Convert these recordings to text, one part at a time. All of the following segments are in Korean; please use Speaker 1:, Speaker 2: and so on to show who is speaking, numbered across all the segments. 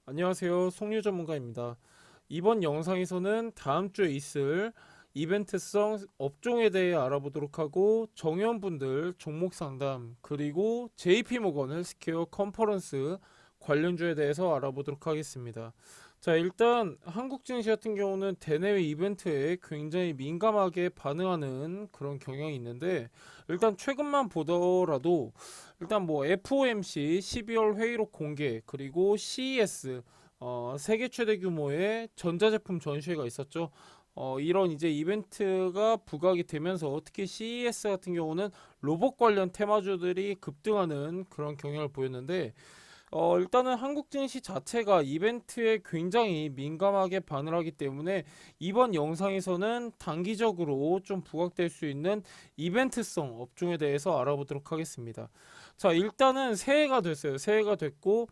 Speaker 1: 안녕하세요. 송유 전문가입니다. 이번 영상에서는 다음 주에 있을 이벤트성 업종에 대해 알아보도록 하고 정회원분들 종목 상담 그리고 JP모건 헬스케어 컨퍼런스 관련주에 대해서 알아보도록 하겠습니다. 자, 일단 한국 증시 같은 경우는 대내외 이벤트에 굉장히 민감하게 반응하는 그런 경향이 있는데, 일단 최근만 보더라도 일단 뭐 FOMC 12월 회의록 공개 그리고 CES 세계 최대 규모의 전자제품 전시회가 있었죠. 이런 이제 이벤트가 부각이 되면서 특히 CES 같은 경우는 로봇 관련 테마주들이 급등하는 그런 경향을 보였는데, 일단은 한국 증시 자체가 이벤트에 굉장히 민감하게 반응하기 때문에 이번 영상에서는 단기적으로 좀 부각될 수 있는 이벤트성 업종에 대해서 알아보도록 하겠습니다. 자, 일단은 새해가 됐어요. 새해가 됐고,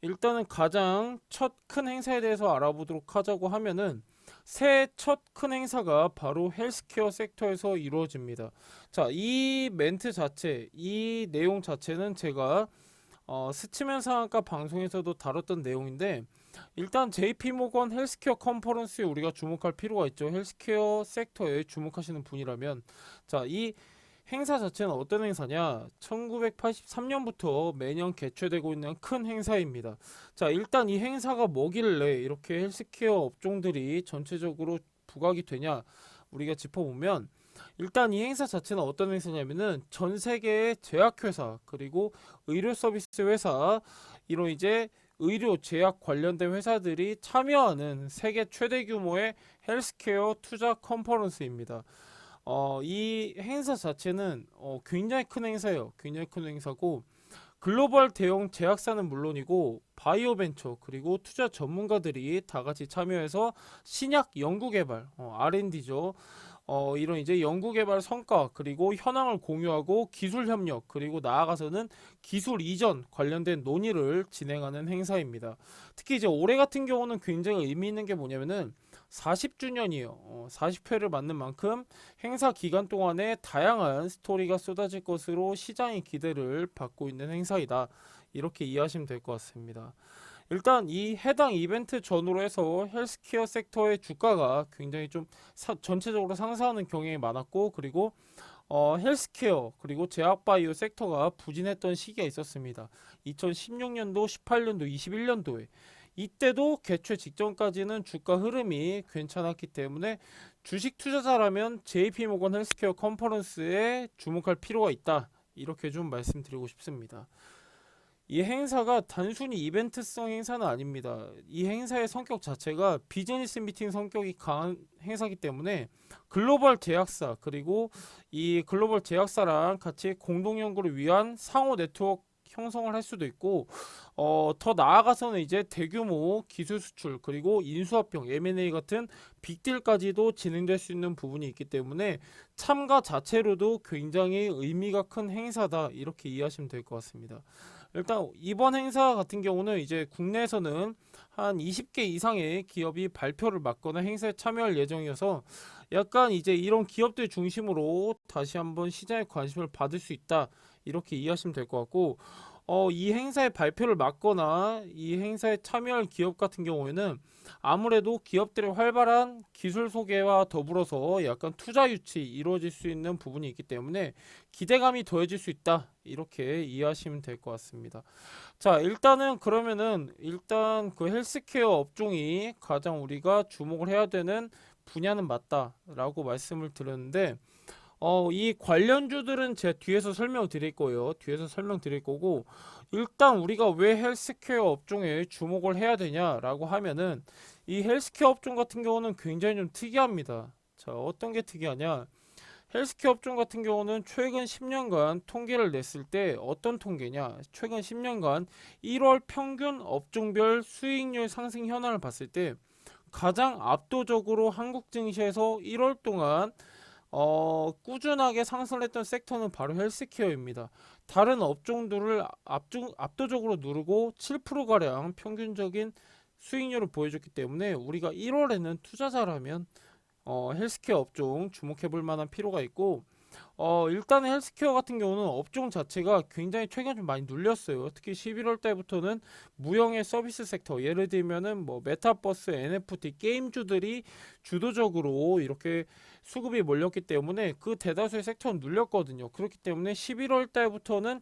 Speaker 1: 일단은 가장 첫 큰 행사에 대해서 알아보도록 하자고 하면은 새해 첫 큰 행사가 바로 헬스케어 섹터에서 이루어집니다. 자, 이 멘트 자체, 이 내용 자체는 제가 스치면 상한가 방송에서도 다뤘던 내용인데, 일단 JP모건 헬스케어 컨퍼런스에 우리가 주목할 필요가 있죠. 헬스케어 섹터에 주목하시는 분이라면, 자, 이 행사 자체는 어떤 행사냐? 1983년부터 매년 개최되고 있는 큰 행사입니다. 자, 일단 이 행사가 뭐길래 이렇게 헬스케어 업종들이 전체적으로 부각이 되냐? 우리가 짚어보면, 일단 이 행사 자체는 어떤 행사냐면은 전 세계의 제약회사 그리고 의료 서비스 회사, 이런 이제 의료 제약 관련된 회사들이 참여하는 세계 최대 규모의 헬스케어 투자 컨퍼런스입니다. 이 행사 자체는 굉장히 큰 행사예요. 굉장히 큰 행사고, 글로벌 대형 제약사는 물론이고 바이오 벤처 그리고 투자 전문가들이 다 같이 참여해서 신약 연구 개발, R&D죠. 이런 이제 연구개발 성과 그리고 현황을 공유하고 기술 협력 그리고 나아가서는 기술 이전 관련된 논의를 진행하는 행사입니다. 특히 이제 올해 같은 경우는 굉장히 의미 있는 게 뭐냐면은 40주년이에요. 40회를 맞는 만큼 행사 기간 동안에 다양한 스토리가 쏟아질 것으로 시장의 기대를 받고 있는 행사이다. 이렇게 이해하시면 될 것 같습니다. 일단 이 해당 이벤트 전후로 해서 헬스케어 섹터의 주가가 굉장히 좀 전체적으로 상승하는 경향이 많았고, 그리고 헬스케어 그리고 제약바이오 섹터가 부진했던 시기가 있었습니다. 2016년도, 18년도, 21년도에 이때도 개최 직전까지는 주가 흐름이 괜찮았기 때문에 주식 투자자라면 JP모건 헬스케어 컨퍼런스에 주목할 필요가 있다. 이렇게 좀 말씀드리고 싶습니다. 이 행사가 단순히 이벤트성 행사는 아닙니다. 이 행사의 성격 자체가 비즈니스 미팅 성격이 강한 행사이기 때문에 글로벌 제약사 그리고 이 글로벌 제약사랑 같이 공동 연구를 위한 상호 네트워크 형성을 할 수도 있고, 더 나아가서는 이제 대규모 기술 수출 그리고 인수합병 M&A 같은 빅딜까지도 진행될 수 있는 부분이 있기 때문에 참가 자체로도 굉장히 의미가 큰 행사다, 이렇게 이해하시면 될 것 같습니다. 일단 이번 행사 같은 경우는 이제 국내에서는 한 20개 이상의 기업이 발표를 맡거나 행사에 참여할 예정이어서 약간 이제 이런 기업들 중심으로 다시 한번 시장의 관심을 받을 수 있다, 이렇게 이해하시면 될 것 같고, 이 행사에 발표를 맡거나 이 행사에 참여할 기업 같은 경우에는 아무래도 기업들의 활발한 기술 소개와 더불어서 약간 투자 유치 이루어질 수 있는 부분이 있기 때문에 기대감이 더해질 수 있다, 이렇게 이해하시면 될 것 같습니다. 자, 일단은 그러면은 일단 그 헬스케어 업종이 가장 우리가 주목을 해야 되는 분야는 맞다라고 말씀을 드렸는데, 이 관련주들은 제 뒤에서 설명드릴 거예요. 뒤에서 설명드릴 거고, 일단 우리가 왜 헬스케어 업종에 주목을 해야 되냐라고 하면은, 이 헬스케어 업종 같은 경우는 굉장히 좀 특이합니다. 자, 어떤 게 특이하냐? 헬스케어 업종 같은 경우는 최근 10년간 통계를 냈을 때 어떤 통계냐? 최근 10년간 1월 평균 업종별 수익률 상승 현황을 봤을 때 가장 압도적으로 한국 증시에서 1월 동안 꾸준하게 상승했던 섹터는 바로 헬스케어입니다. 다른 업종들을 압도적으로 누르고 7%가량 평균적인 수익률을 보여줬기 때문에 우리가 1월에는 투자자라면 헬스케어 업종 주목해 볼 만한 필요가 있고, 일단은 헬스케어 같은 경우는 업종 자체가 굉장히 최근 좀 많이 눌렸어요. 특히 11월 달부터는 무형의 서비스 섹터, 예를 들면은 뭐 메타버스, NFT 게임주들이 주도적으로 이렇게 수급이 몰렸기 때문에 그 대다수의 섹터는 눌렸거든요. 그렇기 때문에 11월 달부터는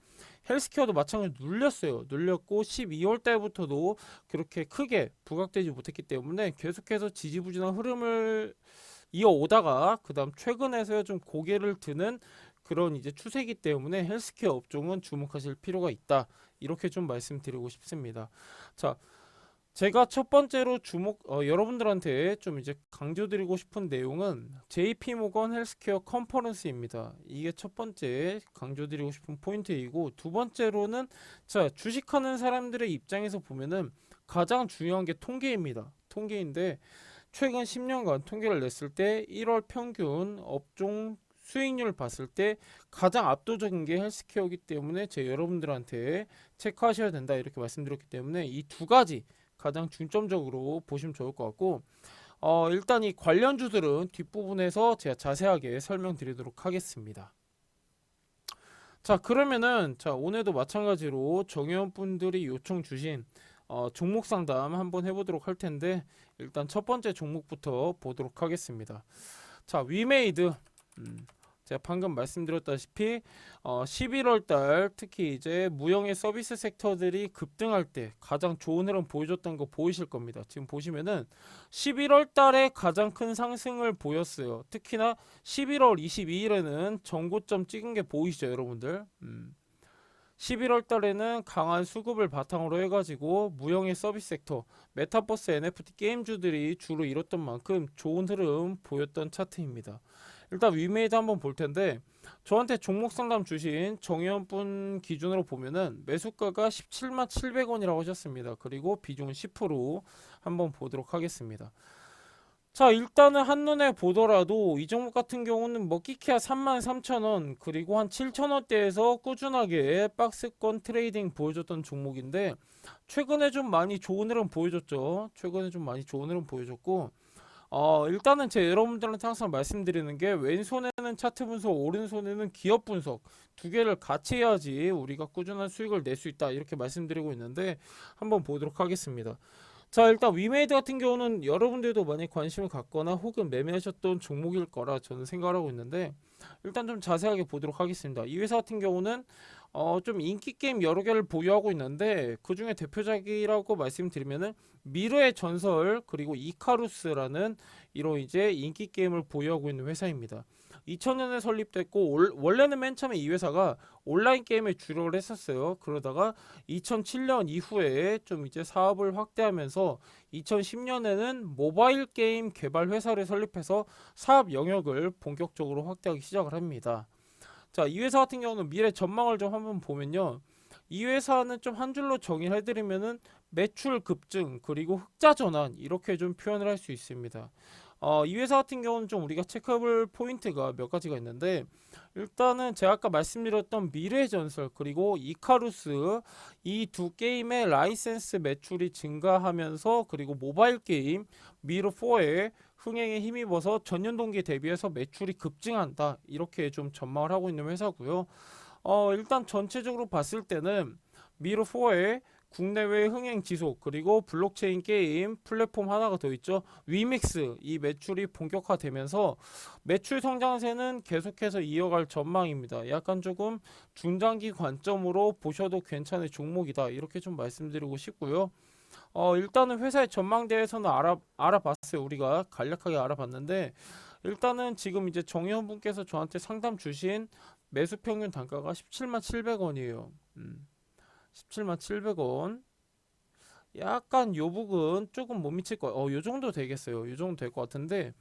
Speaker 1: 헬스케어도 마찬가지로 눌렸어요. 눌렸고 12월 달부터도 그렇게 크게 부각되지 못했기 때문에 계속해서 지지부진한 흐름을 이어오다가 그다음 최근에서야 좀 고개를 드는 그런 이제 추세이기 때문에 헬스케어 업종은 주목하실 필요가 있다. 이렇게 좀 말씀드리고 싶습니다. 자, 제가 첫 번째로 여러분들한테 좀 이제 강조드리고 싶은 내용은 JP모건 헬스케어 컨퍼런스입니다. 이게 첫 번째 강조드리고 싶은 포인트이고, 두 번째로는 자, 주식하는 사람들의 입장에서 보면은 가장 중요한 게 통계입니다. 통계인데 최근 10년간 통계를 냈을 때 1월 평균 업종 수익률을 봤을 때 가장 압도적인 게 헬스케어이기 때문에 제 여러분들한테 체크하셔야 된다 이렇게 말씀드렸기 때문에 이 두 가지 가장 중점적으로 보시면 좋을 것 같고, 일단 이 관련주들은 뒷부분에서 제가 자세하게 설명드리도록 하겠습니다. 자, 그러면은 자, 오늘도 마찬가지로 정회원분들이 요청 주신 종목 상담 한번 해보도록 할 텐데, 일단 첫 번째 종목부터 보도록 하겠습니다. 자, 위메이드. 제가 방금 말씀드렸다시피 11월 달 특히 이제 무형의 서비스 섹터들이 급등할 때 가장 좋은 흐름 보여줬던 거 보이실 겁니다. 지금 보시면은 11월 달에 가장 큰 상승을 보였어요. 특히나 11월 22일에는 전고점 찍은 게 보이시죠, 여러분들? 11월 달에는 강한 수급을 바탕으로 해가지고 무형의 서비스 섹터, 메타버스, NFT 게임주들이 주로 이뤘던 만큼 좋은 흐름 보였던 차트입니다. 일단 위메이드 한번 볼 텐데, 저한테 종목 상담 주신 정의원분 기준으로 보면은 매수가가 17만 700원이라고 하셨습니다. 그리고 비중은 10% 한번 보도록 하겠습니다. 자, 일단은 한눈에 보더라도 이 종목 같은 경우는 뭐 끼케야 33,000원 그리고 한 7,000원대에서 꾸준하게 박스권 트레이딩 보여줬던 종목인데, 최근에 좀 많이 좋은 흐름 보여줬죠. 최근에 좀 많이 좋은 흐름 보여줬고, 일단은 제 여러분들한테 항상 말씀드리는 게, 왼손에는 차트 분석, 오른손에는 기업 분석 두 개를 같이 해야지 우리가 꾸준한 수익을 낼 수 있다 이렇게 말씀드리고 있는데, 한번 보도록 하겠습니다. 자, 일단 위메이드 같은 경우는 여러분들도 많이 관심을 갖거나 혹은 매매하셨던 종목일 거라 저는 생각을 하고 있는데, 일단 좀 자세하게 보도록 하겠습니다. 이 회사 같은 경우는 좀 인기 게임 여러 개를 보유하고 있는데, 그 중에 대표작이라고 말씀드리면은 미르의 전설 그리고 이카루스라는 이런 이제 인기 게임을 보유하고 있는 회사입니다. 2000년에 설립됐고 원래는 맨 처음에 이 회사가 온라인 게임에 주력을 했었어요. 그러다가 2007년 이후에 좀 이제 사업을 확대하면서 2010년에는 모바일 게임 개발 회사를 설립해서 사업 영역을 본격적으로 확대하기 시작을 합니다. 자, 이 회사 같은 경우는 미래 전망을 좀 한번 보면요, 이 회사는 좀 한 줄로 정의를 해드리면은 매출 급증 그리고 흑자 전환 이렇게 좀 표현을 할 수 있습니다. 이 회사 같은 경우는 좀 우리가 체크해볼 포인트가 몇 가지가 있는데, 일단은 제가 아까 말씀드렸던 미래의 전설 그리고 이카루스 이 두 게임의 라이센스 매출이 증가하면서, 그리고 모바일 게임 미르4의 흥행에 힘입어서 전년 동기 대비해서 매출이 급증한다 이렇게 좀 전망을 하고 있는 회사고요. 일단 전체적으로 봤을 때는 미르4의 국내외 흥행 지속 그리고 블록체인 게임 플랫폼 하나가 더 있죠. 위믹스 이 매출이 본격화되면서 매출 성장세는 계속해서 이어갈 전망입니다. 약간 조금 중장기 관점으로 보셔도 괜찮은 종목이다 이렇게 좀 말씀드리고 싶고요. 일단은 회사의 전망대에서는 알아봤어요. 우리가 간략하게 알아봤는데, 일단은 지금 이제 정의원 분께서 저한테 상담 주신 매수 평균 단가가 17만 700원이에요. 17만 700원. 약간 요 부분 조금 못 미칠 거, 요 정도 되겠어요. 요 정도 될 것 같은데,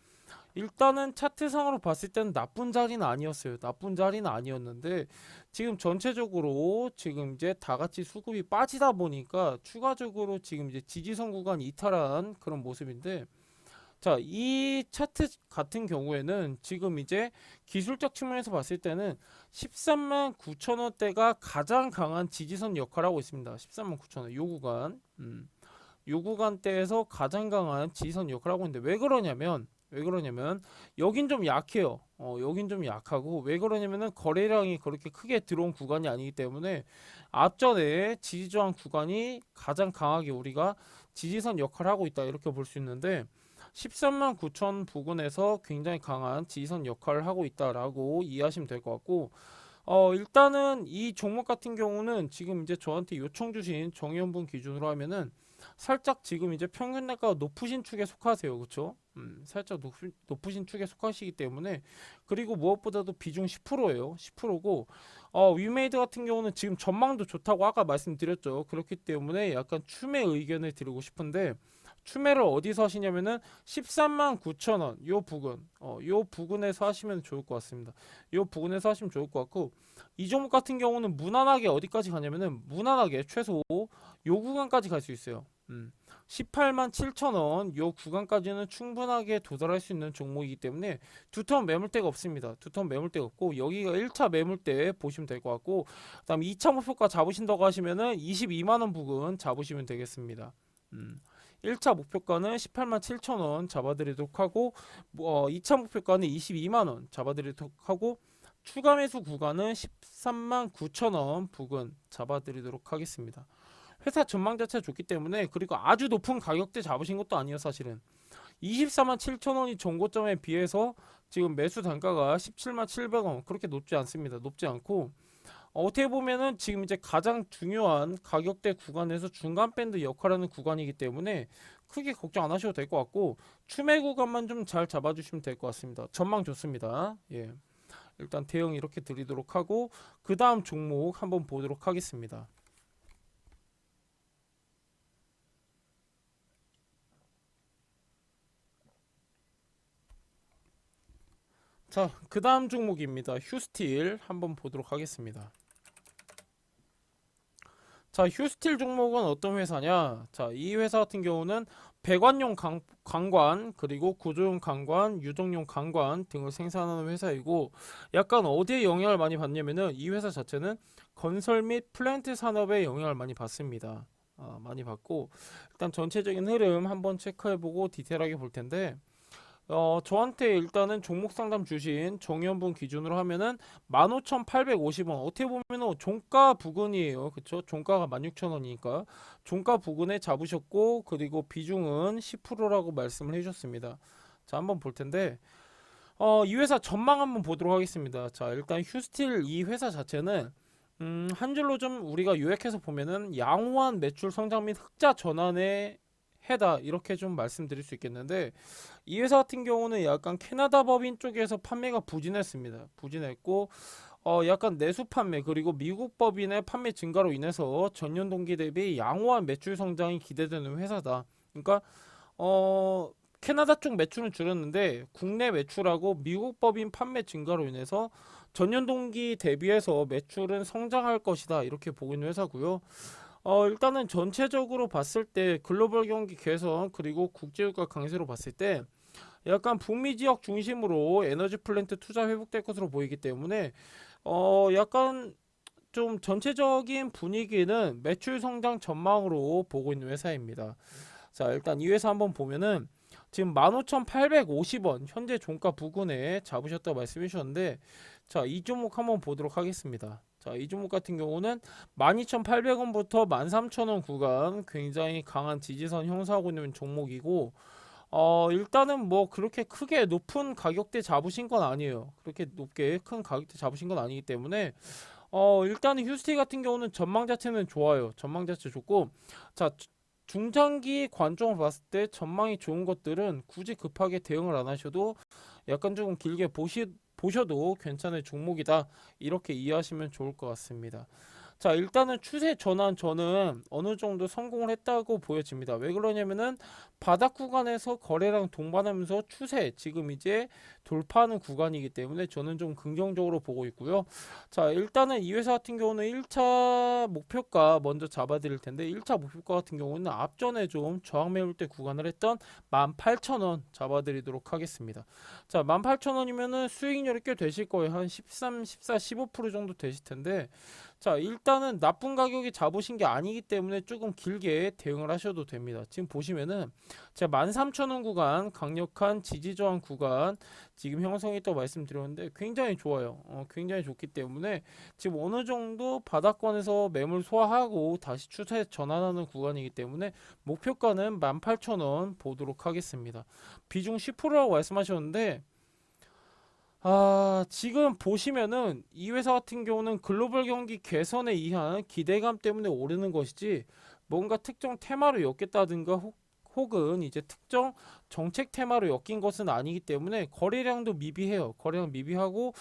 Speaker 1: 일단은 차트상으로 봤을 때는 나쁜 자리는 아니었어요. 나쁜 자리는 아니었는데, 지금 전체적으로 지금 이제 다 같이 수급이 빠지다 보니까 추가적으로 지금 이제 지지선 구간 이탈한 그런 모습인데, 자, 이 차트 같은 경우에는 지금 이제 기술적 측면에서 봤을 때는 13만 9천 원대가 가장 강한 지지선 역할을 하고 있습니다. 13만 9천 원, 요 구간. 요 구간대에서 가장 강한 지지선 역할을 하고 있는데, 왜 그러냐면 왜 그러냐면 여긴 좀 약해요. 여긴 좀 약하고 왜 그러냐면은 거래량이 그렇게 크게 들어온 구간이 아니기 때문에 앞전에 지지저항 구간이 가장 강하게 우리가 지지선 역할을 하고 있다 이렇게 볼 수 있는데 13만 9천 부근에서 굉장히 강한 지지선 역할을 하고 있다라고 이해하시면 될 것 같고 일단은 이 종목 같은 경우는 지금 이제 저한테 요청 주신 정의연분 기준으로 하면은 살짝 지금 이제 평균 단가가 높으신 축에 속하세요. 그쵸? 살짝 높으신 축에 속하시기 때문에 그리고 무엇보다도 비중 10%예요. 10%고 위메이드 같은 경우는 지금 전망도 좋다고 아까 말씀드렸죠. 그렇기 때문에 약간 추매 의견을 드리고 싶은데 추매를 어디서 하시냐면은 13만 9천 원 요 부근 요 부근에서 하시면 좋을 것 같습니다. 요 부근에서 하시면 좋을 것 같고 이 종목 같은 경우는 무난하게 어디까지 가냐면은 무난하게 최소 요 구간까지 갈 수 있어요. 18만 7천 원 요 구간까지는 충분하게 도달할 수 있는 종목이기 때문에 두턴 매물대가 없습니다. 두턴 매물대가 없고 여기가 1차 매물대 보시면 될 것 같고 그다음 2차 목표가 잡으신다고 하시면은 22만 원 부근 잡으시면 되겠습니다. 1차 목표가는 18만 7천 원 잡아드리도록 하고 2차 목표가는 22만 원 잡아드리도록 하고 추가 매수 구간은 13만 9천 원 부근 잡아드리도록 하겠습니다. 회사 전망 자체가 좋기 때문에 그리고 아주 높은 가격대 잡으신 것도 아니에요. 사실은 24만 7천 원이 전고점에 비해서 지금 매수 단가가 17만 700원 그렇게 높지 않습니다. 높지 않고 어떻게 보면은 지금 이제 가장 중요한 가격대 구간에서 중간 밴드 역할하는 구간이기 때문에 크게 걱정 안 하셔도 될 것 같고 추매 구간만 좀 잘 잡아주시면 될 것 같습니다. 전망 좋습니다. 예. 일단 대응 이렇게 드리도록 하고 그 다음 종목 한번 보도록 하겠습니다. 자, 그 다음 종목입니다. 휴스틸 한번 보도록 하겠습니다. 자, 휴스틸 종목은 어떤 회사냐? 자, 이 회사 같은 경우는 배관용 강관, 그리고 구조용 강관, 유정용 강관 등을 생산하는 회사이고 약간 어디에 영향을 많이 받냐면은 이 회사 자체는 건설 및 플랜트 산업에 영향을 많이 받습니다. 많이 받고 일단 전체적인 흐름 한번 체크해보고 디테일하게 볼 텐데 저한테 일단은 종목 상담 주신 정의연분 기준으로 하면은 15,850원. 어떻게 보면은 종가 부근이에요. 그쵸? 종가가 16,000원이니까. 종가 부근에 잡으셨고, 그리고 비중은 10%라고 말씀을 해주셨습니다. 자, 한번 볼 텐데, 이 회사 전망 한번 보도록 하겠습니다. 자, 일단 휴스틸 이 회사 자체는 한 줄로 좀 우리가 요약해서 보면은 양호한 매출 성장 및 흑자 전환의 해다 이렇게 좀 말씀드릴 수 있겠는데 이 회사 같은 경우는 약간 캐나다 법인 쪽에서 판매가 부진했습니다. 부진했고 약간 내수 판매 그리고 미국 법인의 판매 증가로 인해서 전년 동기 대비 양호한 매출 성장이 기대되는 회사다. 그러니까 캐나다 쪽 매출은 줄었는데 국내 매출하고 미국 법인 판매 증가로 인해서 전년 동기 대비해서 매출은 성장할 것이다 이렇게 보고 있는 회사고요. 일단은 전체적으로 봤을 때 글로벌 경기 개선 그리고 국제유가 강세로 봤을 때 약간 북미 지역 중심으로 에너지 플랜트 투자 회복될 것으로 보이기 때문에 약간 좀 전체적인 분위기는 매출 성장 전망으로 보고 있는 회사입니다. 자, 일단 이 회사 한번 보면은 지금 15,850원 현재 종가 부근에 잡으셨다고 말씀해 주셨는데 자, 이 종목 한번 보도록 하겠습니다. 자, 이 종목 같은 경우는 12,800원부터 13,000원 구간 굉장히 강한 지지선 형성하고 있는 종목이고 일단은 뭐 그렇게 크게 높은 가격대 잡으신 건 아니에요. 그렇게 높게 큰 가격대 잡으신 건 아니기 때문에 일단은 휴스티 같은 경우는 전망 자체는 좋아요. 전망 자체 좋고 자, 중장기 관점을 봤을 때 전망이 좋은 것들은 굳이 급하게 대응을 안 하셔도 약간 조금 길게 보셔도 괜찮은 종목이다. 이렇게 이해하시면 좋을 것 같습니다. 자, 일단은 추세 전환 저는 어느 정도 성공을 했다고 보여집니다. 왜 그러냐면은 바닥 구간에서 거래량 동반하면서 추세 지금 이제 돌파하는 구간이기 때문에 저는 좀 긍정적으로 보고 있고요. 자, 일단은 이 회사 같은 경우는 1차 목표가 먼저 잡아드릴 텐데 1차 목표가 같은 경우는 앞전에 좀 저항 매물대 구간을 했던 18,000원 잡아드리도록 하겠습니다. 자, 18,000원이면은 수익률이 꽤 되실 거예요. 한 13, 14, 15% 정도 되실 텐데 자, 일단은 나쁜 가격에 잡으신 게 아니기 때문에 조금 길게 대응을 하셔도 됩니다. 지금 보시면은 제가 13,000원 구간, 강력한 지지 저항 구간 지금 형성했다고 말씀드렸는데 굉장히 좋아요. 굉장히 좋기 때문에 지금 어느 정도 바닥권에서 매물 소화하고 다시 추세 전환하는 구간이기 때문에 목표가는 18,000원 보도록 하겠습니다. 비중 10%라고 말씀하셨는데 지금 보시면은 이 회사 같은 경우는 글로벌 경기 개선에 의한 기대감 때문에 오르는 것이지 뭔가 특정 테마로 엮였다든가 혹은 이제 특정 정책 테마로 엮인 것은 아니기 때문에 거래량도 미비해요. 거래량 미비하고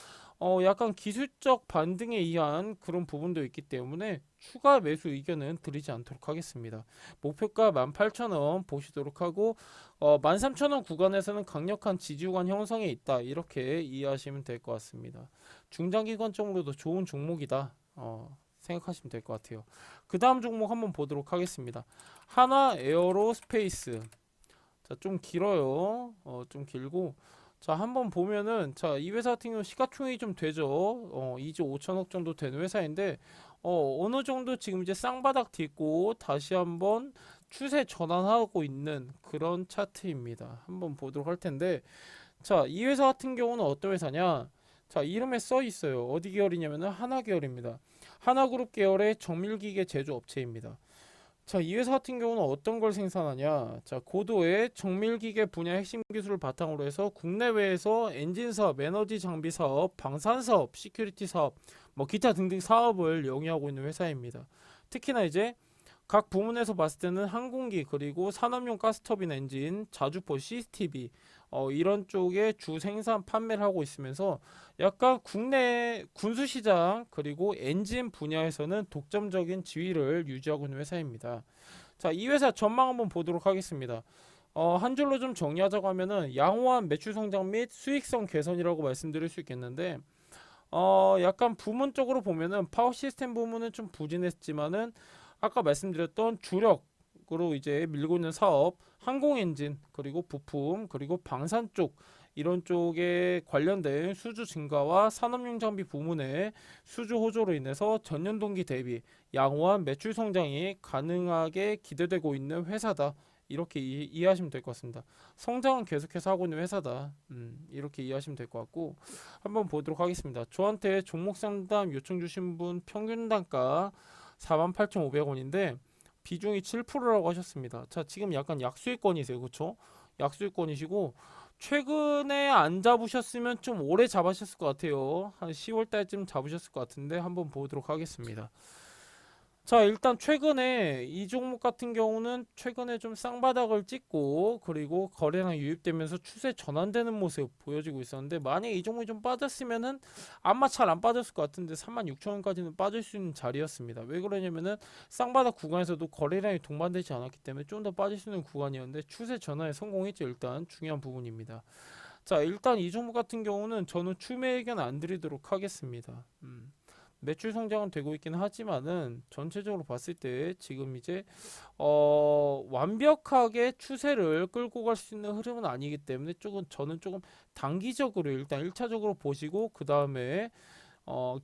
Speaker 1: 약간 기술적 반등에 의한 그런 부분도 있기 때문에 추가 매수 의견은 드리지 않도록 하겠습니다. 목표가 18,000원 보시도록 하고 13,000원 구간에서는 강력한 지지 구간 형성에 있다. 이렇게 이해하시면 될 것 같습니다. 중장기관적으로도 좋은 종목이다. 생각하시면 될 것 같아요. 그 다음 종목 한번 보도록 하겠습니다. 하나 에어로스페이스. 자, 좀 길어요. 좀 길고. 자, 한번 보면은, 자, 이 회사 같은 경우 시가총액이 좀 되죠. 2조 5천억 정도 되는 회사인데, 어느 정도 지금 이제 쌍바닥 딛고 다시 한번 추세 전환하고 있는 그런 차트입니다. 한번 보도록 할 텐데, 자, 이 회사 같은 경우는 어떤 회사냐? 자, 이름에 써 있어요. 어디 계열이냐면은 하나 계열입니다. 하나그룹 계열의 정밀기계 제조업체입니다. 자, 이 회사 같은 경우는 어떤 걸 생산하냐? 자, 고도의 정밀기계 분야 핵심 기술을 바탕으로 해서 국내외에서 엔진 사업, 에너지 장비 사업, 방산 사업, 시큐리티 사업, 뭐 기타 등등 사업을 영위하고 있는 회사입니다. 특히나 이제 각 부문에서 봤을 때는 항공기 그리고 산업용 가스터빈 엔진, 자주포, CCTV 이런 쪽에 주 생산 판매를 하고 있으면서 약간 국내 군수시장 그리고 엔진 분야에서는 독점적인 지위를 유지하고 있는 회사입니다. 자, 이 회사 전망 한번 보도록 하겠습니다. 한 줄로 좀 정리하자고 하면은 양호한 매출 성장 및 수익성 개선이라고 말씀드릴 수 있겠는데 약간 부문적으로 보면은 파워 시스템 부문은 좀 부진했지만은 아까 말씀드렸던 주력으로 이제 밀고 있는 사업, 항공 엔진, 그리고 부품, 그리고 방산 쪽 이런 쪽에 관련된 수주 증가와 산업용 장비 부문의 수주 호조로 인해서 전년 동기 대비 양호한 매출 성장이 가능하게 기대되고 있는 회사다. 이렇게 이해하시면 될 것 같습니다. 성장은 계속해서 하고 있는 회사다. 이렇게 이해하시면 될 것 같고 한번 보도록 하겠습니다. 저한테 종목 상담 요청 주신 분 평균 단가 48,500원인데 비중이 7%라고 하셨습니다. 자, 지금 약간 약수익권이세요. 그쵸? 약수익권이시고 최근에 안 잡으셨으면 좀 오래 잡으셨을 것 같아요. 한 10월 달쯤 잡으셨을 것 같은데 한번 보도록 하겠습니다. 자, 일단 최근에 이 종목 같은 경우는 최근에 좀 쌍바닥을 찍고 그리고 거래량 유입되면서 추세 전환되는 모습 보여지고 있었는데 만약에 이 종목이 좀 빠졌으면은 아마 잘 안 빠졌을 것 같은데 36,000원까지는 빠질 수 있는 자리였습니다. 왜 그러냐면은 쌍바닥 구간에서도 거래량이 동반되지 않았기 때문에 좀 더 빠질 수 있는 구간이었는데 추세 전환에 성공했죠. 일단 중요한 부분입니다. 자, 일단 이 종목 같은 경우는 저는 추매 의견 안 드리도록 하겠습니다. 매출 성장은 되고 있긴 하지만은 전체적으로 봤을 때 지금 이제 완벽하게 추세를 끌고 갈 수 있는 흐름은 아니기 때문에 저는 조금 단기적으로 일단 1차적으로 보시고 그 다음에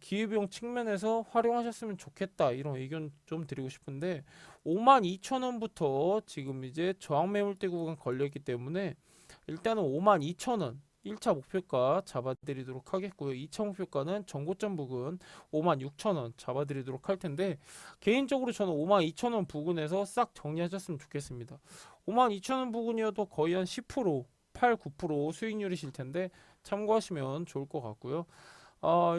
Speaker 1: 기회비용 측면에서 활용하셨으면 좋겠다 이런 의견 좀 드리고 싶은데 52,000원부터 지금 이제 저항 매물대 구간 걸렸기 때문에 일단은 52,000원 1차 목표가 잡아드리도록 하겠고요. 2차 목표가는 전고점 부근 56,000원 잡아드리도록 할 텐데 개인적으로 저는 52,000원 부근에서 싹 정리하셨으면 좋겠습니다. 52,000원 부근이어도 거의 한 10%, 8, 9% 수익률이실 텐데 참고하시면 좋을 것 같고요.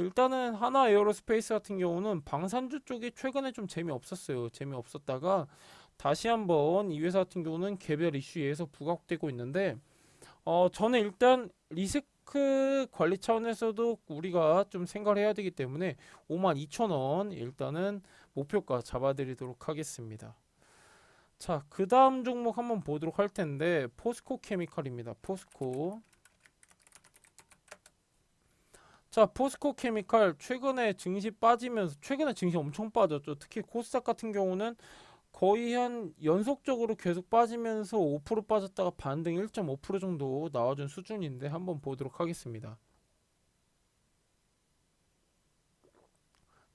Speaker 1: 일단은 하나 에어로스페이스 같은 경우는 방산주 쪽이 최근에 좀 재미없었어요. 재미없었다가 다시 한번 이 회사 같은 경우는 개별 이슈에서 부각되고 있는데 저는 일단 리스크 관리 차원에서도 우리가 좀 생각을 해야 되기 때문에 52,000원 일단은 목표가 잡아드리도록 하겠습니다. 자, 그 다음 종목 한번 보도록 할 텐데 포스코 케미칼입니다. 포스코. 자, 포스코 케미칼 최근에 증시 빠지면서 최근에 증시 엄청 빠졌죠. 특히 코스닥 같은 경우는 거의 한 연속적으로 계속 빠지면서 5% 빠졌다가 반등 1.5% 정도 나와준 수준인데 한번 보도록 하겠습니다.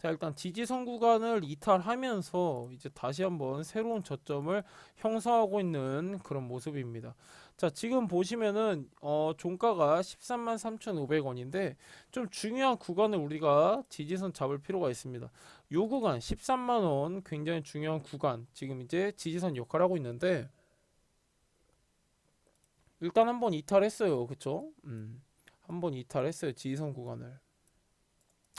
Speaker 1: 자, 일단 지지선 구간을 이탈하면서 이제 다시 한번 새로운 저점을 형성하고 있는 그런 모습입니다. 자, 지금 보시면은 종가가 13만 3,500원인데 좀 중요한 구간을 우리가 지지선 잡을 필요가 있습니다. 요 구간 13만 원 굉장히 중요한 구간 지금 이제 지지선 역할을 하고 있는데 일단 한번 이탈했어요. 그쵸? 한번 이탈했어요. 지지선 구간을.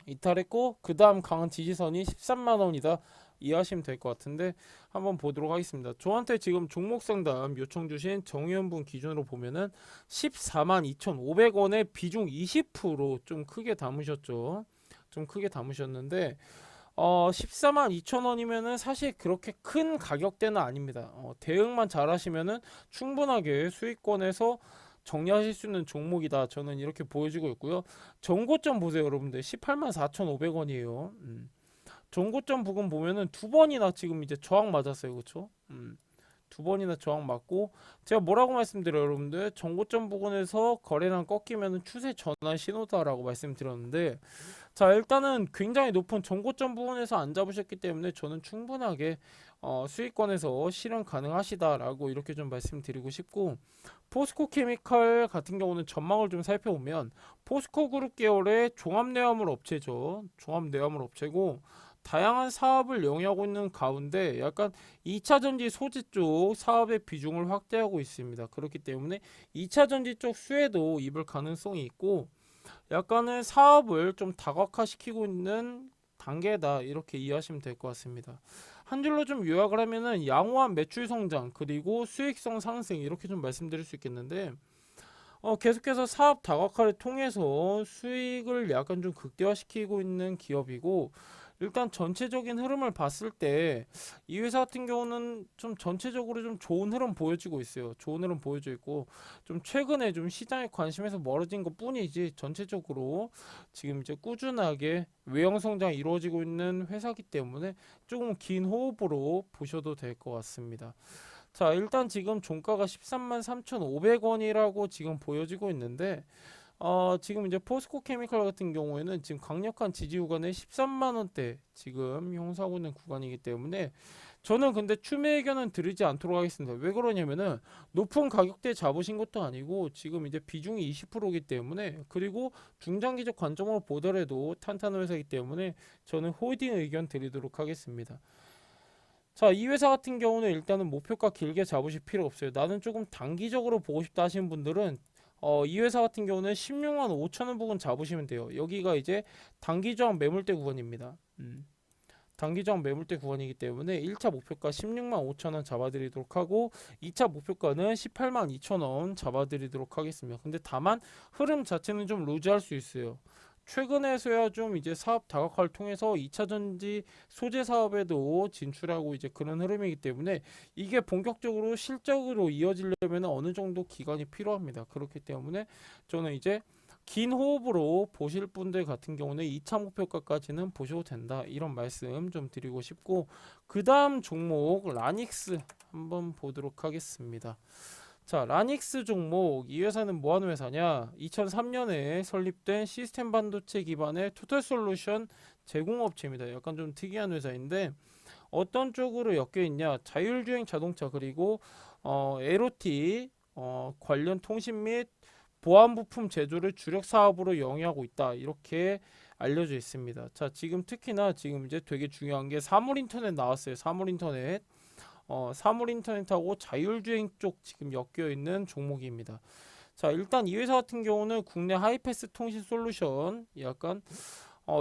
Speaker 1: 이탈했고 그 다음 강한 지지선이 13만원이다 이해하시면 될 것 같은데 한번 보도록 하겠습니다. 저한테 지금 종목 상담 요청 주신 정의원분 기준으로 보면은 14만 2,500원에 비중 20%좀 크게 담으셨죠. 좀 크게 담으셨는데 14만 2천원이면은 사실 그렇게 큰 가격대는 아닙니다. 대응만 잘 하시면은 충분하게 수익권에서 정리하실 수 있는 종목이다. 저는 이렇게 보여지고 있고요. 전고점 보세요, 여러분들. 18만 4,500원이에요. 전고점 부근 보면은 두 번이나 지금 이제 저항 맞았어요. 그쵸? 두 번이나 저항 맞고 제가 뭐라고 말씀드려요, 여러분들? 전고점 부근에서 거래량 꺾이면은 추세 전환 신호다라고 말씀드렸는데 자, 일단은 굉장히 높은 전고점 부분에서 안 잡으셨기 때문에 저는 충분하게 수익권에서 실현 가능하시다라고 이렇게 좀 말씀드리고 싶고 포스코 케미칼 같은 경우는 전망을 좀 살펴보면 포스코 그룹 계열의 종합내화물 업체죠. 종합내화물 업체고 다양한 사업을 영위하고 있는 가운데 약간 2차 전지 소재 쪽 사업의 비중을 확대하고 있습니다. 그렇기 때문에 2차 전지 쪽 수혜도 입을 가능성이 있고 약간의 사업을 좀 다각화시키고 있는 단계다 이렇게 이해하시면 될 것 같습니다. 한 줄로 좀 요약을 하면은 양호한 매출 성장 그리고 수익성 상승 이렇게 좀 말씀드릴 수 있겠는데 계속해서 사업 다각화를 통해서 수익을 약간 좀 극대화시키고 있는 기업이고 일단 전체적인 흐름을 봤을 때 이 회사 같은 경우는 좀 전체적으로 좀 좋은 흐름 보여지고 있어요. 좋은 흐름 보여져 있고 좀 최근에 좀 시장의 관심에서 멀어진 것 뿐이지 전체적으로 지금 이제 꾸준하게 외형 성장이 이루어지고 있는 회사이기 때문에 조금 긴 호흡으로 보셔도 될 것 같습니다. 자, 일단 지금 종가가 13만 3,500원이라고 지금 보여지고 있는데 지금 이제 포스코 케미칼 같은 경우에는 지금 강력한 지지 구간에 13만 원대 지금 형성하고 있는 구간이기 때문에 저는 근데 추매 의견은 드리지 않도록 하겠습니다. 왜 그러냐면은 높은 가격대 잡으신 것도 아니고 지금 이제 비중이 20%이기 때문에 그리고 중장기적 관점으로 보더라도 탄탄한 회사이기 때문에 저는 홀딩 의견 드리도록 하겠습니다. 자, 이 회사 같은 경우는 일단은 목표가 길게 잡으실 필요 없어요. 나는 조금 단기적으로 보고 싶다 하시는 분들은 이 회사 같은 경우는 16만 5천원 부근 잡으시면 돼요. 여기가 이제 단기저항 매물대 구간입니다. 단기저항 매물대 구간이기 때문에 1차 목표가 16만 5천원 잡아드리도록 하고 2차 목표가는 18만 2천원 잡아드리도록 하겠습니다. 근데 다만 흐름 자체는 좀 루즈할 수 있어요. 최근에서야 좀 이제 사업 다각화를 통해서 2차 전지 소재 사업에도 진출하고 이제 그런 흐름이기 때문에 이게 본격적으로 실적으로 이어지려면 어느 정도 기간이 필요합니다. 그렇기 때문에 저는 이제 긴 호흡으로 보실 분들 같은 경우는 2차 목표가까지는 보셔도 된다. 이런 말씀 좀 드리고 싶고 그 다음 종목 라닉스 한번 보도록 하겠습니다. 자, 라닉스 종목 이 회사는 뭐 하는 회사냐? 2003년에 설립된 시스템 반도체 기반의 토탈 솔루션 제공업체입니다. 약간 좀 특이한 회사인데 어떤 쪽으로 엮여 있냐? 자율주행 자동차 그리고 LOT 관련 통신 및 보안 부품 제조를 주력 사업으로 영위하고 있다. 이렇게 알려져 있습니다. 자, 지금 특히나 지금 이제 되게 중요한 게 사물 인터넷 나왔어요. 사물 인터넷. 사물 인터넷하고 자율주행 쪽 지금 엮여 있는 종목입니다. 자, 일단 이 회사 같은 경우는 국내 하이패스 통신 솔루션 약간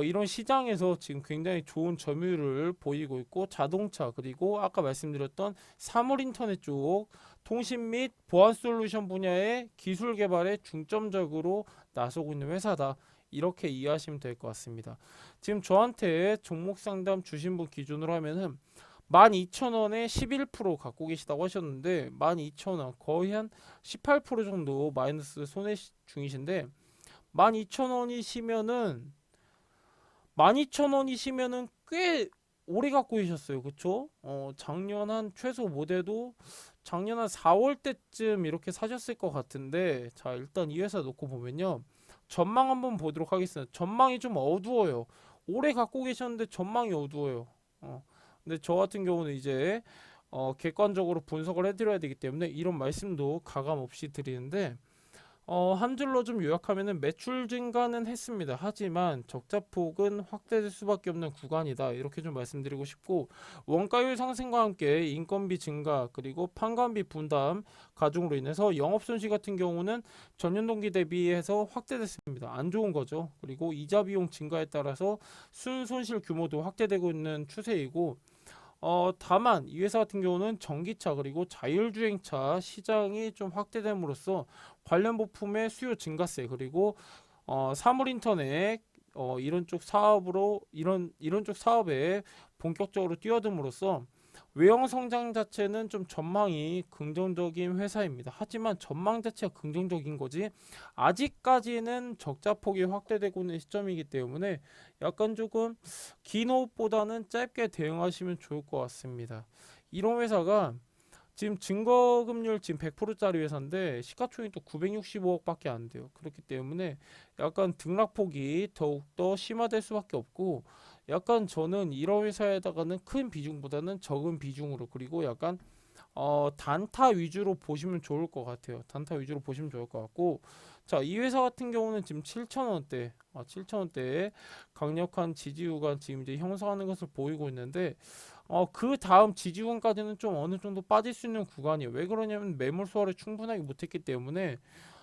Speaker 1: 이런 시장에서 지금 굉장히 좋은 점유율을 보이고 있고 자동차 그리고 아까 말씀드렸던 사물 인터넷 쪽 통신 및 보안 솔루션 분야의 기술 개발에 중점적으로 나서고 있는 회사다. 이렇게 이해하시면 될 것 같습니다. 지금 저한테 종목 상담 주신 분 기준으로 하면은 12,000원에 11% 갖고 계시다고 하셨는데 12,000원 거의 한 18% 정도 마이너스 손해 중이신데 12,000원이시면은 12,000원이시면은 꽤 오래 갖고 계셨어요. 그쵸? 작년 한 최소 못해도 작년 한 4월 때쯤 이렇게 사셨을 것 같은데 자, 일단 이 회사 놓고 보면요. 전망 한번 보도록 하겠습니다. 전망이 좀 어두워요. 오래 갖고 계셨는데 전망이 어두워요. 근데 저 같은 경우는 이제 객관적으로 분석을 해드려야 되기 때문에 이런 말씀도 가감 없이 드리는데, 한 줄로 좀 요약하면은 매출 증가는 했습니다. 하지만 적자폭은 확대될 수밖에 없는 구간이다. 이렇게 좀 말씀드리고 싶고, 원가율 상승과 함께 인건비 증가 그리고 판관비 분담 가중으로 인해서 영업손실 같은 경우는 전년 동기 대비해서 확대됐습니다. 안 좋은 거죠. 그리고 이자 비용 증가에 따라서 순손실 규모도 확대되고 있는 추세이고, 다만 이 회사 같은 경우는 전기차 그리고 자율주행차 시장이 좀 확대됨으로써 관련 부품의 수요 증가세 그리고 사물 인터넷 이런 쪽 사업으로 이런 쪽 사업에 본격적으로 뛰어듦으로써 외형 성장 자체는 좀 전망이 긍정적인 회사입니다. 하지만 전망 자체가 긍정적인 거지 아직까지는 적자폭이 확대되고 있는 시점이기 때문에 약간 조금 긴 호흡보다는 짧게 대응하시면 좋을 것 같습니다. 이런 회사가 지금 증거금률 지금 100%짜리 회사인데 시가총액 또 965억밖에 안 돼요. 그렇기 때문에 약간 등락폭이 더욱더 심화될 수밖에 없고, 약간 저는 이런 회사에다가는 큰 비중보다는 적은 비중으로, 그리고 약간 단타 위주로 보시면 좋을 것 같아요. 단타 위주로 보시면 좋을 것 같고, 자, 이 회사 같은 경우는 지금 7,000원대, 7,000원대에 강력한 지지구간 지금 이제 형성하는 것을 보이고 있는데, 그 다음 지지구간까지는 좀 어느 정도 빠질 수 있는 구간이에요. 왜 그러냐면 매물 소화를 충분하게 못했기 때문에.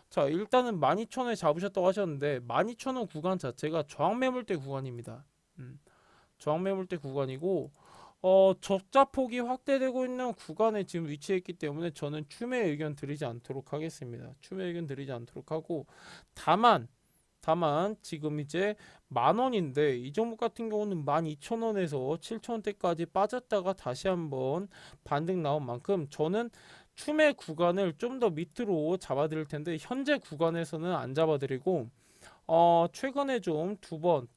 Speaker 1: 자, 일단은 12,000원에 잡으셨다고 하셨는데 12,000원 구간 자체가 저항 매물대 구간입니다. 저항 매물대 구간이고, 적자 폭이 확대되고 있는 구간에 지금 위치해 있기 때문에 저는 추매 의견 드리지 않도록 하겠습니다. 추매 의견 드리지 않도록 하고, 다만 지금 이제 10,000원인데 이 종목 같은 경우는 12,000원에서 7,000원대까지 빠졌다가 다시 한번 반등 나온 만큼 저는 추매 구간을 좀 더 밑으로 잡아드릴 텐데, 현재 구간에서는 안 잡아드리고, 최근에 좀 두 번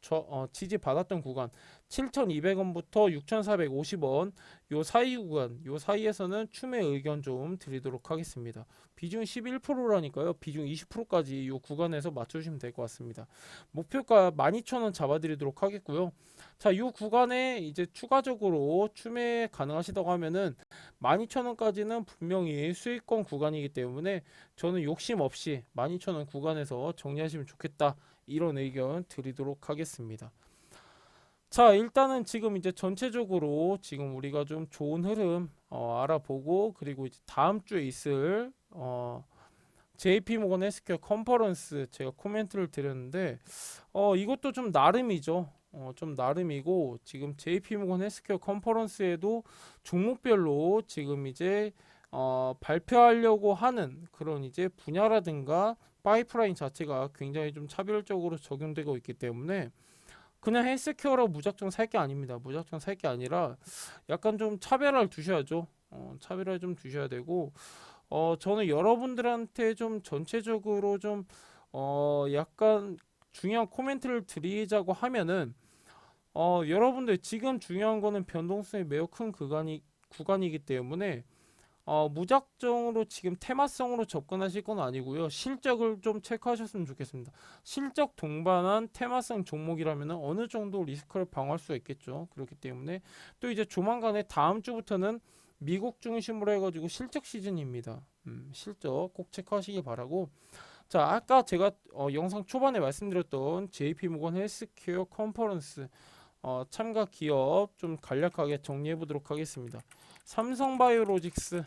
Speaker 1: 지지 받았던 구간 7,200원부터 6,450원 요 사이 구간, 요 사이에서는 추매 의견 좀 드리도록 하겠습니다. 비중 11%라니까요. 비중 20%까지 요 구간에서 맞춰주시면 될 것 같습니다. 목표가 12,000원 잡아드리도록 하겠고요. 자, 요 구간에 이제 추가적으로 추매 가능하시다고 하면은 12,000원까지는 분명히 수익권 구간이기 때문에 저는 욕심 없이 12,000원 구간에서 정리하시면 좋겠다, 이런 의견 드리도록 하겠습니다. 자, 일단은 지금 이제 전체적으로 지금 우리가 좀 좋은 흐름 알아보고, 그리고 이제 다음 주에 있을 JP모건 헬스케어 컨퍼런스 제가 코멘트를 드렸는데, 이것도 좀 나름이죠. 좀 나름이고, 지금 JP모건 헬스케어 컨퍼런스에도 종목별로 지금 이제 발표하려고 하는 그런 이제 분야라든가 파이프라인 자체가 굉장히 좀 차별적으로 적용되고 있기 때문에 그냥 헬스케어라고 무작정 살 게 아닙니다. 무작정 살 게 아니라 약간 좀 차별화를 두셔야죠. 차별화를 좀 두셔야 되고, 저는 여러분들한테 좀 전체적으로 좀 약간 중요한 코멘트를 드리자고 하면은, 여러분들 지금 중요한 거는 변동성이 매우 큰 구간이기 때문에 무작정으로 지금 테마성으로 접근하실 건 아니고요. 실적을 좀 체크하셨으면 좋겠습니다. 실적 동반한 테마성 종목이라면 어느 정도 리스크를 방어할 수가 있겠죠. 그렇기 때문에 또 이제 조만간에 다음 주부터는 미국 중심으로 해가지고 실적 시즌입니다. 실적 꼭 체크하시기 바라고. 자, 아까 제가 영상 초반에 말씀드렸던 JP모건 헬스케어 컨퍼런스 참가 기업 좀 간략하게 정리해 보도록 하겠습니다. 삼성바이오로직스.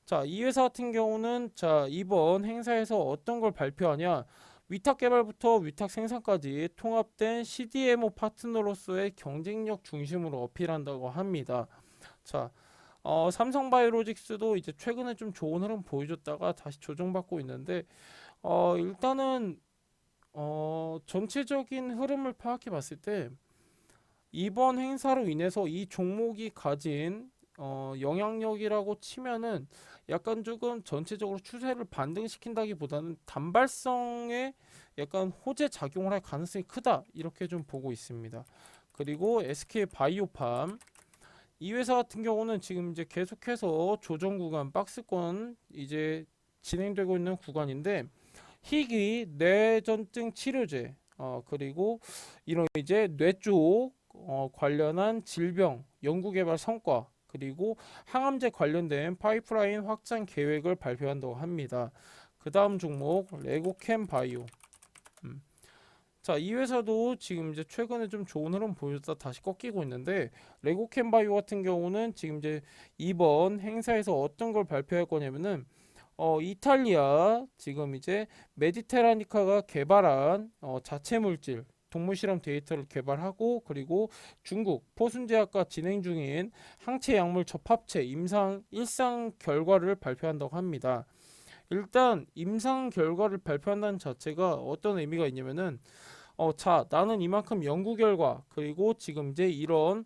Speaker 1: 자, 이 회사 같은 경우는 자, 이번 행사에서 어떤 걸 발표하냐? 위탁 개발부터 위탁 생산까지 통합된 CDMO 파트너로서의 경쟁력 중심으로 어필한다고 합니다. 자, 삼성바이오로직스도 이제 최근에 좀 좋은 흐름 보여줬다가 다시 조정받고 있는데, 일단은 전체적인 흐름을 파악해 봤을 때 이번 행사로 인해서 이 종목이 가진 영향력이라고 치면은 약간 조금 전체적으로 추세를 반등시킨다기보다는 단발성에 약간 호재 작용을 할 가능성이 크다, 이렇게 좀 보고 있습니다. 그리고 SK바이오팜, 이 회사 같은 경우는 지금 이제 계속해서 조정 구간, 박스권 이제 진행되고 있는 구간인데, 희귀 뇌전증 치료제 그리고 이런 이제 뇌 쪽 관련한 질병 연구개발 성과 그리고 항암제 관련된 파이프라인 확장 계획을 발표한다고 합니다. 그 다음 종목 레고캠 바이오. 음. 자, 이 회사도 지금 이제 최근에 좀 좋은 흐름 보였다 다시 꺾이고 있는데 레고캠 바이오 같은 경우는 지금 이제 이번 행사에서 어떤 걸 발표할 거냐면은 이탈리아 지금 이제 메디테라니카가 개발한 자체 물질 동물 실험 데이터를 개발하고 그리고 중국 포순제약과 진행 중인 항체 약물 접합체 임상 일상 결과를 발표한다고 합니다. 일단 임상 결과를 발표한다는 자체가 어떤 의미가 있냐면은 자, 나는 이만큼 연구 결과 그리고 지금 이제 이런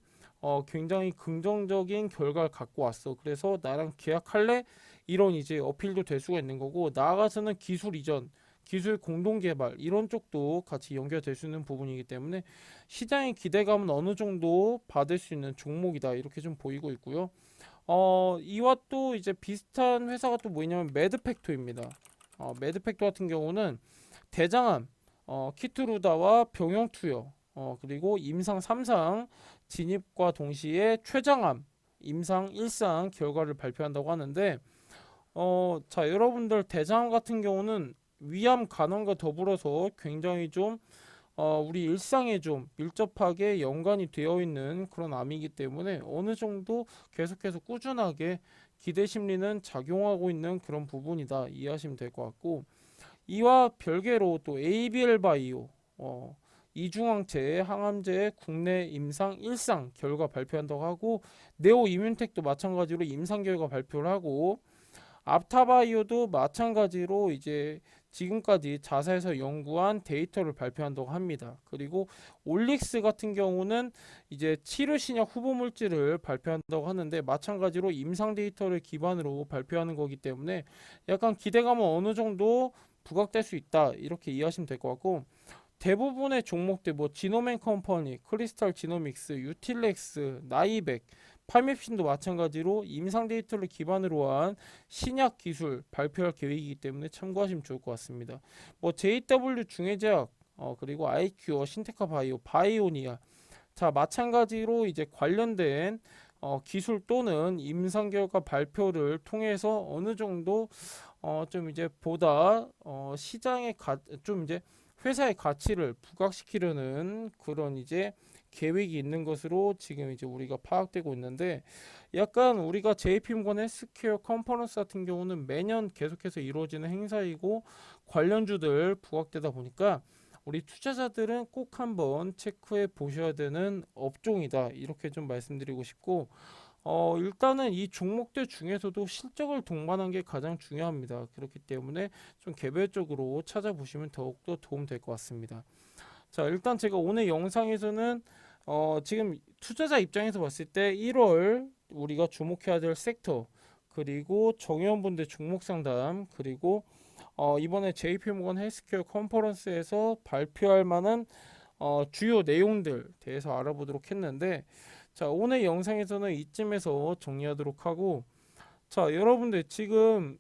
Speaker 1: 굉장히 긍정적인 결과를 갖고 왔어. 그래서 나랑 계약할래? 이런 이제 어필도 될 수가 있는 거고 나아가서는 기술 이전, 기술 공동 개발 이런 쪽도 같이 연결될 수 있는 부분이기 때문에 시장의 기대감은 어느 정도 받을 수 있는 종목이다 이렇게 좀 보이고 있고요. 이와 또 이제 비슷한 회사가 또 뭐냐면 매드팩토입니다. 매드팩토 같은 경우는 대장암, 키트루다와 병용 투여, 그리고 임상 3상 진입과 동시에 췌장암 임상 1상 결과를 발표한다고 하는데 자, 여러분들 대장암 같은 경우는 위암 간암과 더불어서 굉장히 좀 우리 일상에 좀 밀접하게 연관이 되어 있는 그런 암이기 때문에 어느 정도 계속해서 꾸준하게 기대 심리는 작용하고 있는 그런 부분이다 이해하시면 될 것 같고 이와 별개로 또 ABL 바이오 이중항체 항암제 국내 임상 1상 결과 발표한다고 하고 네오 이뮨텍도 마찬가지로 임상 결과 발표를 하고 앞타바이오도 마찬가지로 이제 지금까지 자사에서 연구한 데이터를 발표한다고 합니다. 그리고 올릭스 같은 경우는 이제 치료 신약 후보 물질을 발표한다고 하는데 마찬가지로 임상 데이터를 기반으로 발표하는 거기 때문에 약간 기대감은 어느 정도 부각될 수 있다 이렇게 이해하시면 될 것 같고 대부분의 종목들 뭐 지노맨 컴퍼니, 크리스탈 지노믹스, 유틸렉스, 나이백, 팔맵신도 마찬가지로 임상 데이터를 기반으로 한 신약 기술 발표할 계획이기 때문에 참고하시면 좋을 것 같습니다. 뭐 JW 중해제약 그리고 아이큐어, 신테카 바이오, 바이오니아 자 마찬가지로 이제 관련된 기술 또는 임상 결과 발표를 통해서 어느 정도 좀 이제 보다 시장의 좀 이제 회사의 가치를 부각시키려는 그런 이제 계획이 있는 것으로 지금 이제 우리가 파악되고 있는데 약간 우리가 JP모건 헬스케어 컨퍼런스 같은 경우는 매년 계속해서 이루어지는 행사이고 관련주들 부각되다 보니까 우리 투자자들은 꼭 한번 체크해 보셔야 되는 업종이다 이렇게 좀 말씀드리고 싶고 일단은 이 종목들 중에서도 실적을 동반한 게 가장 중요합니다. 그렇기 때문에 좀 개별적으로 찾아보시면 더욱더 도움될 것 같습니다. 자, 일단 제가 오늘 영상에서는 지금 투자자 입장에서 봤을 때 1월 우리가 주목해야 될 섹터 그리고 정의원분들 종목 상담 그리고 이번에 JP모건 헬스케어 컨퍼런스에서 발표할 만한 주요 내용들 대해서 알아보도록 했는데 자 오늘 영상에서는 이쯤에서 정리하도록 하고 자 여러분들 지금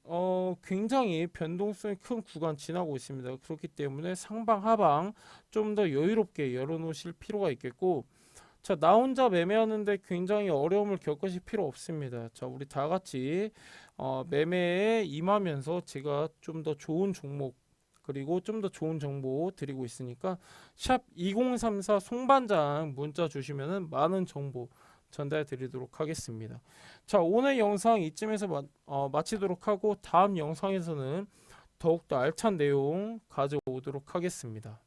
Speaker 1: 굉장히 변동성이 큰 구간 지나고 있습니다. 그렇기 때문에 상방 하방 좀 더 여유롭게 열어놓으실 필요가 있겠고 자 나 혼자 매매하는데 굉장히 어려움을 겪으실 필요 없습니다. 자 우리 다 같이 매매에 임하면서 제가 좀 더 좋은 종목 그리고 좀 더 좋은 정보 드리고 있으니까 샵 2034 송반장 문자 주시면은 많은 정보 전달 드리도록 하겠습니다. 자 오늘 영상 이쯤에서 마치도록 하고 다음 영상에서는 더욱더 알찬 내용 가져오도록 하겠습니다.